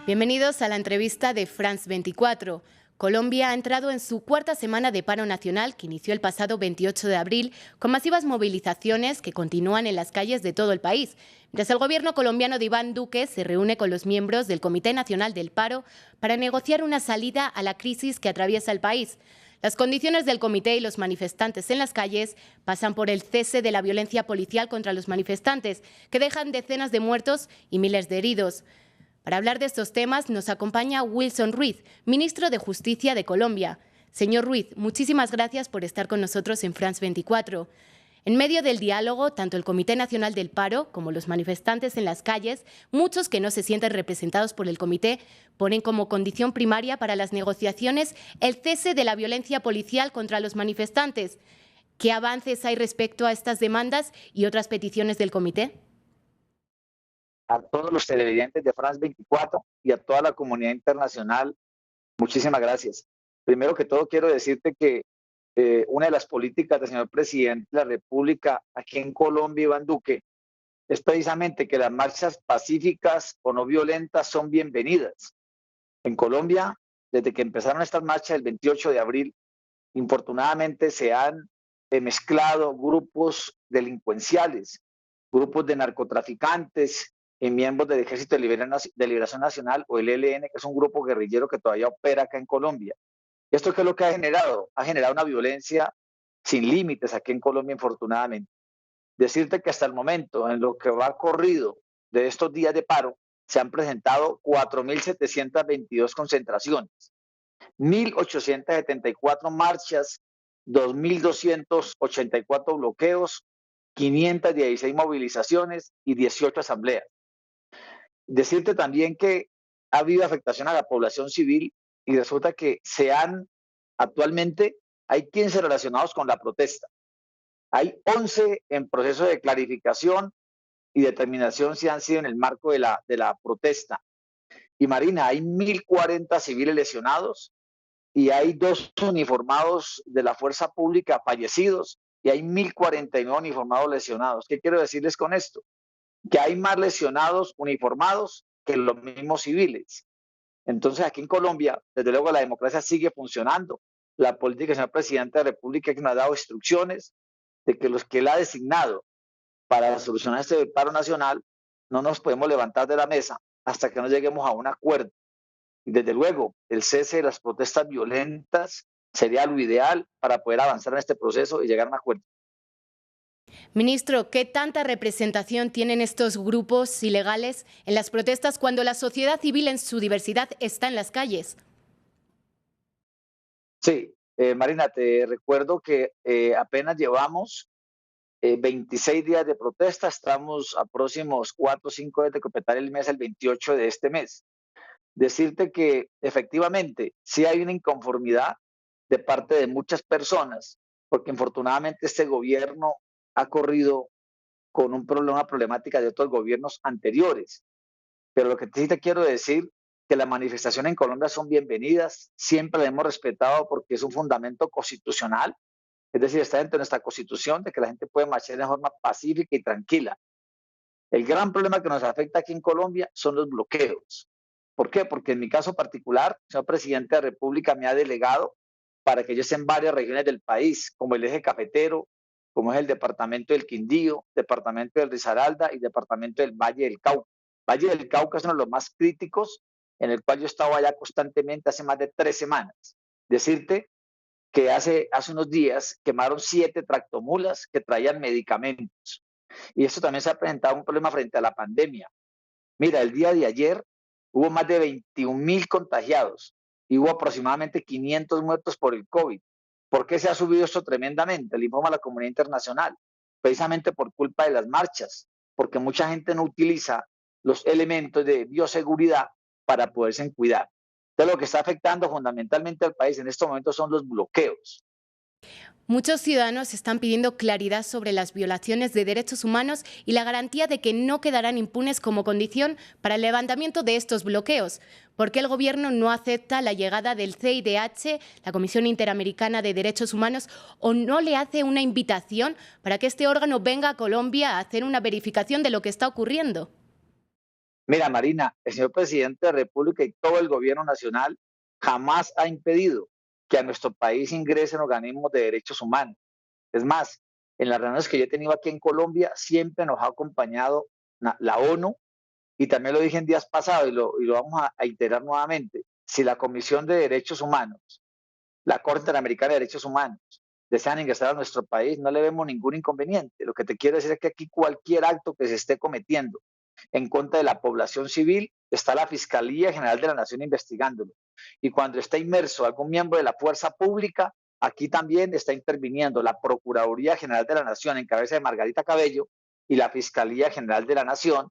Bienvenidos a la entrevista de France 24. Colombia ha entrado en su cuarta semana de paro nacional que inició el pasado 28 de abril con masivas movilizaciones que continúan en las calles de todo el país, mientras el gobierno colombiano de Iván Duque se reúne con los miembros del Comité Nacional del Paro para negociar una salida a la crisis que atraviesa el país. Las condiciones del comité y los manifestantes en las calles pasan por el cese de la violencia policial contra los manifestantes, que dejan decenas de muertos y miles de heridos. Para hablar de estos temas nos acompaña Wilson Ruiz, ministro de Justicia de Colombia. Señor Ruiz, muchísimas gracias por estar con nosotros en France 24. En medio del diálogo, tanto el Comité Nacional del Paro como los manifestantes en las calles, muchos que no se sienten representados por el comité, ponen como condición primaria para las negociaciones el cese de la violencia policial contra los manifestantes. ¿Qué avances hay respecto a estas demandas y otras peticiones del comité? A todos los televidentes de France 24 y a toda la comunidad internacional, muchísimas gracias. Primero que todo, quiero decirte que una de las políticas del señor presidente de la República aquí en Colombia, Iván Duque, es precisamente que las marchas pacíficas o no violentas son bienvenidas. En Colombia, desde que empezaron estas marchas el 28 de abril, infortunadamente se han mezclado grupos delincuenciales, grupos de narcotraficantes y miembros del Ejército de Liberación Nacional o el ELN, que es un grupo guerrillero que todavía opera acá en Colombia. ¿Esto qué es lo que ha generado? Ha generado una violencia sin límites aquí en Colombia, infortunadamente. Decirte que hasta el momento, en lo que va corrido de estos días de paro, se han presentado 4.722 concentraciones, 1.874 marchas, 2.284 bloqueos, 516 movilizaciones y 18 asambleas. Decirte también que ha habido afectación a la población civil y resulta que actualmente hay 15 relacionados con la protesta. Hay 11 en proceso de clarificación y determinación si han sido en el marco de la protesta. Y Marina, hay 1.040 civiles lesionados y hay 2 uniformados de la fuerza pública fallecidos y hay 1.049 uniformados lesionados. ¿Qué quiero decirles con esto? Que hay más lesionados uniformados que los mismos civiles. Entonces, aquí en Colombia, desde luego, la democracia sigue funcionando. La política del señor presidente de la República que nos ha dado instrucciones de que los que él ha designado para solucionar este paro nacional no nos podemos levantar de la mesa hasta que no lleguemos a un acuerdo. Y desde luego, el cese de las protestas violentas sería lo ideal para poder avanzar en este proceso y llegar a un acuerdo. Ministro, ¿qué tanta representación tienen estos grupos ilegales en las protestas cuando la sociedad civil en su diversidad está en las calles? Sí, Marina, te recuerdo que apenas llevamos 26 días de protesta, estamos a próximos 4 o 5 días de completar el mes, el 28 de este mes. Decirte que efectivamente sí hay una inconformidad de parte de muchas personas, porque infortunadamente este gobierno ha corrido con una problemática de otros gobiernos anteriores. Pero lo que sí te quiero decir, que las manifestaciones en Colombia son bienvenidas, siempre las hemos respetado porque es un fundamento constitucional, es decir, está dentro de nuestra constitución de que la gente puede marchar de forma pacífica y tranquila. El gran problema que nos afecta aquí en Colombia son los bloqueos. ¿Por qué? Porque en mi caso particular, el señor presidente de la República me ha delegado para que yo esté en varias regiones del país, como el eje cafetero, como es el departamento del Quindío, departamento del Risaralda y departamento del Valle del Cauca. Valle del Cauca es uno de los más críticos, en el cual yo he estado allá constantemente hace más de 3 semanas. Decirte que hace unos días quemaron 7 tractomulas que traían medicamentos. Y esto también se ha presentado un problema frente a la pandemia. Mira, el día de ayer hubo más de 21.000 contagiados y hubo aproximadamente 500 muertos por el COVID. ¿Por qué se ha subido esto tremendamente? Le informa a la comunidad internacional. Precisamente por culpa de las marchas, porque mucha gente no utiliza los elementos de bioseguridad para poderse cuidar. Entonces, lo que está afectando fundamentalmente al país en estos momentos son los bloqueos. Muchos ciudadanos están pidiendo claridad sobre las violaciones de derechos humanos y la garantía de que no quedarán impunes como condición para el levantamiento de estos bloqueos. ¿Por qué el Gobierno no acepta la llegada del CIDH, la Comisión Interamericana de Derechos Humanos, o no le hace una invitación para que este órgano venga a Colombia a hacer una verificación de lo que está ocurriendo? Mira, Marina, el señor presidente de la República y todo el gobierno nacional jamás ha impedido que a nuestro país ingresen organismos de derechos humanos. Es más, en las reuniones que yo he tenido aquí en Colombia, siempre nos ha acompañado la ONU y también lo dije en días pasados y lo vamos a integrar nuevamente. Si la Comisión de Derechos Humanos, la Corte Interamericana de Derechos Humanos, desean ingresar a nuestro país, no le vemos ningún inconveniente. Lo que te quiero decir es que aquí cualquier acto que se esté cometiendo en contra de la población civil, está la Fiscalía General de la Nación investigándolo. Y cuando está inmerso algún miembro de la fuerza pública, aquí también está interviniendo la Procuraduría General de la Nación en cabeza de Margarita Cabello y la Fiscalía General de la Nación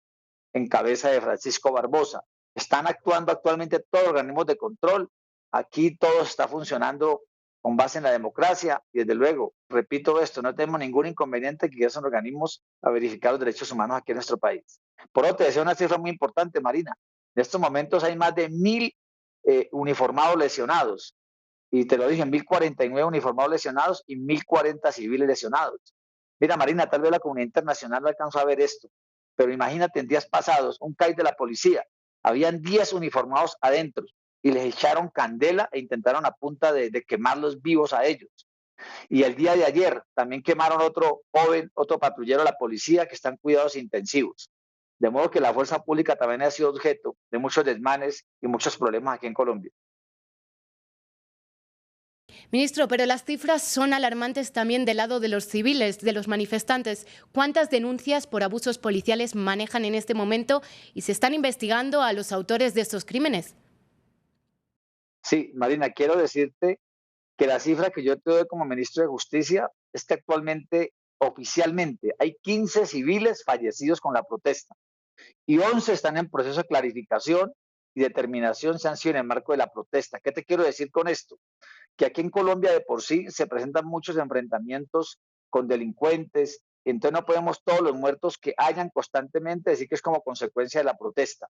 en cabeza de Francisco Barbosa. Están actuando actualmente todos los organismos de control. Aquí todo está funcionando con base en la democracia y desde luego, repito esto, no tenemos ningún inconveniente que esos organismos a verificar los derechos humanos aquí en nuestro país. Por otro, te decía una cifra muy importante, Marina. En estos momentos hay más de 1.000 uniformados lesionados. Y te lo dije, 1.049 uniformados lesionados y 1.040 civiles lesionados. Mira, Marina, tal vez la comunidad internacional no alcanzó a ver esto, pero imagínate en días pasados, un CAI de la policía, habían 10 uniformados adentro y les echaron candela e intentaron a punta de quemarlos vivos a ellos. Y el día de ayer también quemaron otro joven, otro patrullero de la policía que está en cuidados intensivos. De modo que la fuerza pública también ha sido objeto de muchos desmanes y muchos problemas aquí en Colombia. Ministro, pero las cifras son alarmantes también del lado de los civiles, de los manifestantes. ¿Cuántas denuncias por abusos policiales manejan en este momento y se están investigando a los autores de estos crímenes? Sí, Marina, quiero decirte que la cifra que yo te doy como ministro de Justicia es que actualmente, oficialmente, hay 15 civiles fallecidos con la protesta y 11 están en proceso de clarificación y determinación si han sido en el marco de la protesta. ¿Qué te quiero decir con esto? Que aquí en Colombia de por sí se presentan muchos enfrentamientos con delincuentes, entonces no podemos todos los muertos que hayan constantemente decir que es como consecuencia de la protesta.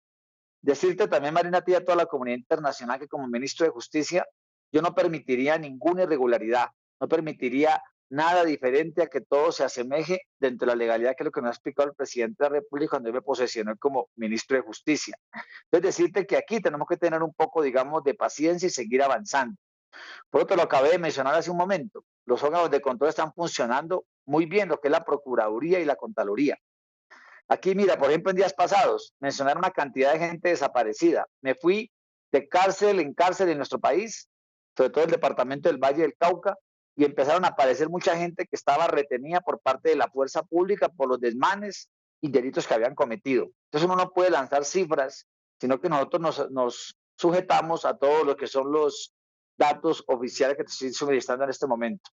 Decirte también, Marina, a ti y a toda la comunidad internacional que como ministro de Justicia yo no permitiría ninguna irregularidad, no permitiría nada diferente a que todo se asemeje dentro de la legalidad, que es lo que me ha explicado el presidente de la República cuando yo me posesioné como ministro de Justicia. Entonces, decirte que aquí tenemos que tener un poco, digamos, de paciencia y seguir avanzando. Por otro, lo acabé de mencionar hace un momento, los órganos de control están funcionando muy bien, lo que es la Procuraduría y la Contraloría. Aquí, mira, por ejemplo, en días pasados, mencionaron una cantidad de gente desaparecida. Me fui de cárcel en nuestro país, sobre todo el departamento del Valle del Cauca, y empezaron a aparecer mucha gente que estaba retenida por parte de la fuerza pública por los desmanes y delitos que habían cometido. Entonces uno no puede lanzar cifras, sino que nosotros nos sujetamos a todo lo que son los datos oficiales que te estoy suministrando en este momento.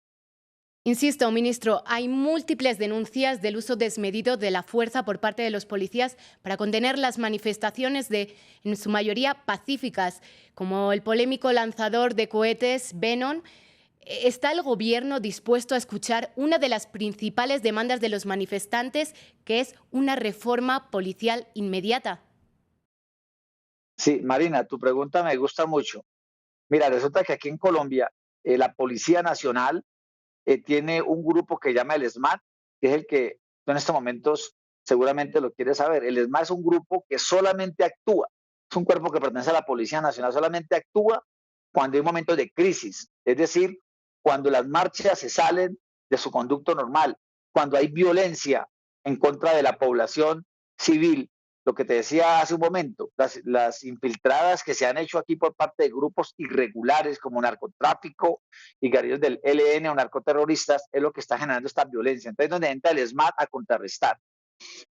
Insisto, ministro, hay múltiples denuncias del uso desmedido de la fuerza por parte de los policías para contener las manifestaciones en su mayoría pacíficas, como el polémico lanzador de cohetes Venom. ¿Está el Gobierno dispuesto a escuchar una de las principales demandas de los manifestantes, que es una reforma policial inmediata? Sí, Marina, tu pregunta me gusta mucho. Mira, resulta que aquí en Colombia, la Policía Nacional tiene un grupo que llama el SMAT, que es el que tú en estos momentos seguramente lo quieres saber. El SMAT es un grupo que solamente actúa, es un cuerpo que pertenece a la Policía Nacional, solamente actúa cuando hay momentos de crisis, es decir, cuando las marchas se salen de su conducto normal, cuando hay violencia en contra de la población civil. Lo que te decía hace un momento, las infiltradas que se han hecho aquí por parte de grupos irregulares como narcotráfico y guerrilleros del ELN o narcoterroristas es lo que está generando esta violencia. Entonces, donde entra el SMAT a contrarrestar.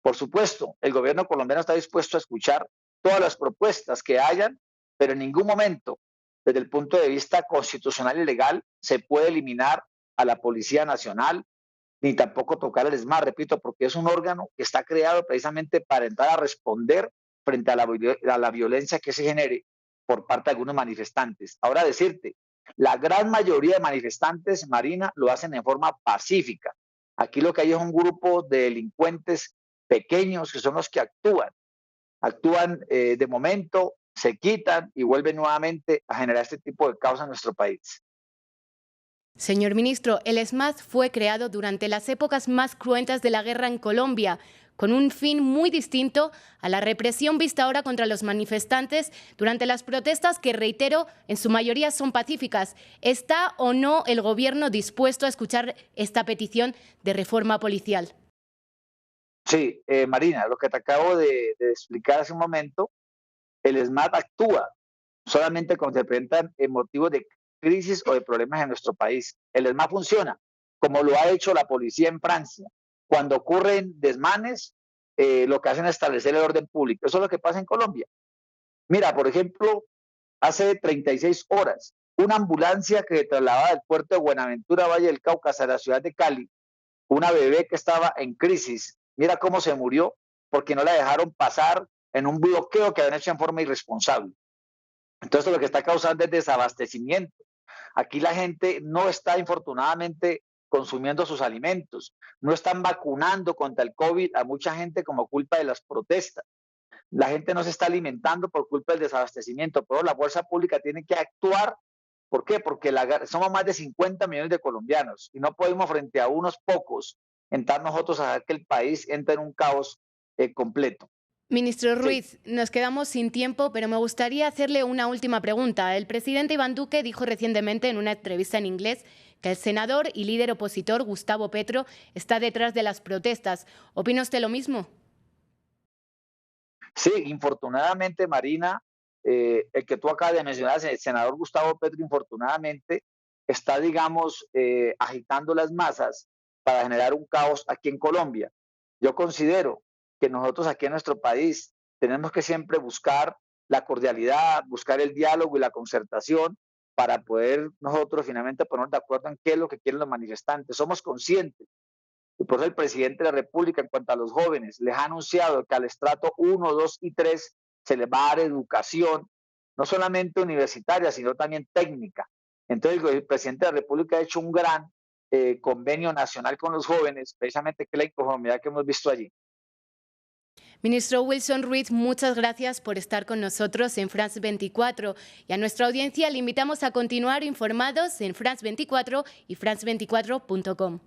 Por supuesto, el gobierno colombiano está dispuesto a escuchar todas las propuestas que hayan, pero en ningún momento, desde el punto de vista constitucional y legal, se puede eliminar a la Policía Nacional, ni tampoco tocar el SMAT, repito, porque es un órgano que está creado precisamente para entrar a responder frente a la violencia que se genere por parte de algunos manifestantes. Ahora decirte, la gran mayoría de manifestantes, Marina, lo hacen en forma pacífica. Aquí lo que hay es un grupo de delincuentes pequeños que son los que actúan de momento, se quitan y vuelven nuevamente a generar este tipo de caos en nuestro país. Señor ministro, el SMAT fue creado durante las épocas más cruentas de la guerra en Colombia, con un fin muy distinto a la represión vista ahora contra los manifestantes durante las protestas que, reitero, en su mayoría son pacíficas. ¿Está o no el Gobierno dispuesto a escuchar esta petición de reforma policial? Sí, Marina, lo que te acabo de explicar hace un momento, el SMAT actúa solamente cuando se presentan motivos de crisis o de problemas en nuestro país. El SMAT funciona como lo ha hecho la policía en Francia. Cuando ocurren desmanes, lo que hacen es establecer el orden público. Eso es lo que pasa en Colombia. Mira, por ejemplo, hace 36 horas, una ambulancia que se trasladaba del puerto de Buenaventura, Valle del Cauca, a la ciudad de Cali, una bebé que estaba en crisis, mira cómo se murió porque no la dejaron pasar en un bloqueo que habían hecho en forma irresponsable. Entonces lo que está causando es desabastecimiento. Aquí la gente no está infortunadamente consumiendo sus alimentos, no están vacunando contra el COVID a mucha gente como culpa de las protestas. La gente no se está alimentando por culpa del desabastecimiento, pero la fuerza pública tiene que actuar. ¿Por qué? Porque somos más de 50 millones de colombianos y no podemos frente a unos pocos entrar nosotros a hacer que el país entre en un caos completo. Ministro Sí. Ruiz, nos quedamos sin tiempo, pero me gustaría hacerle una última pregunta. El presidente Iván Duque dijo recientemente en una entrevista en inglés que el senador y líder opositor Gustavo Petro está detrás de las protestas. ¿Opina usted lo mismo? Sí, infortunadamente, Marina, el que tú acabas de mencionar, el senador Gustavo Petro, infortunadamente, está, digamos, agitando las masas para generar un caos aquí en Colombia. Yo considero que nosotros aquí en nuestro país tenemos que siempre buscar la cordialidad, buscar el diálogo y la concertación para poder nosotros finalmente ponernos de acuerdo en qué es lo que quieren los manifestantes. Somos conscientes y por eso el presidente de la República, en cuanto a los jóvenes, les ha anunciado que al estrato 1, 2 y 3 se les va a dar educación, no solamente universitaria, sino también técnica. Entonces, el presidente de la República ha hecho un gran convenio nacional con los jóvenes, precisamente que es la inconformidad que hemos visto allí. Ministro Wilson Ruiz, muchas gracias por estar con nosotros en France 24 y a nuestra audiencia le invitamos a continuar informados en France 24 y france24.com.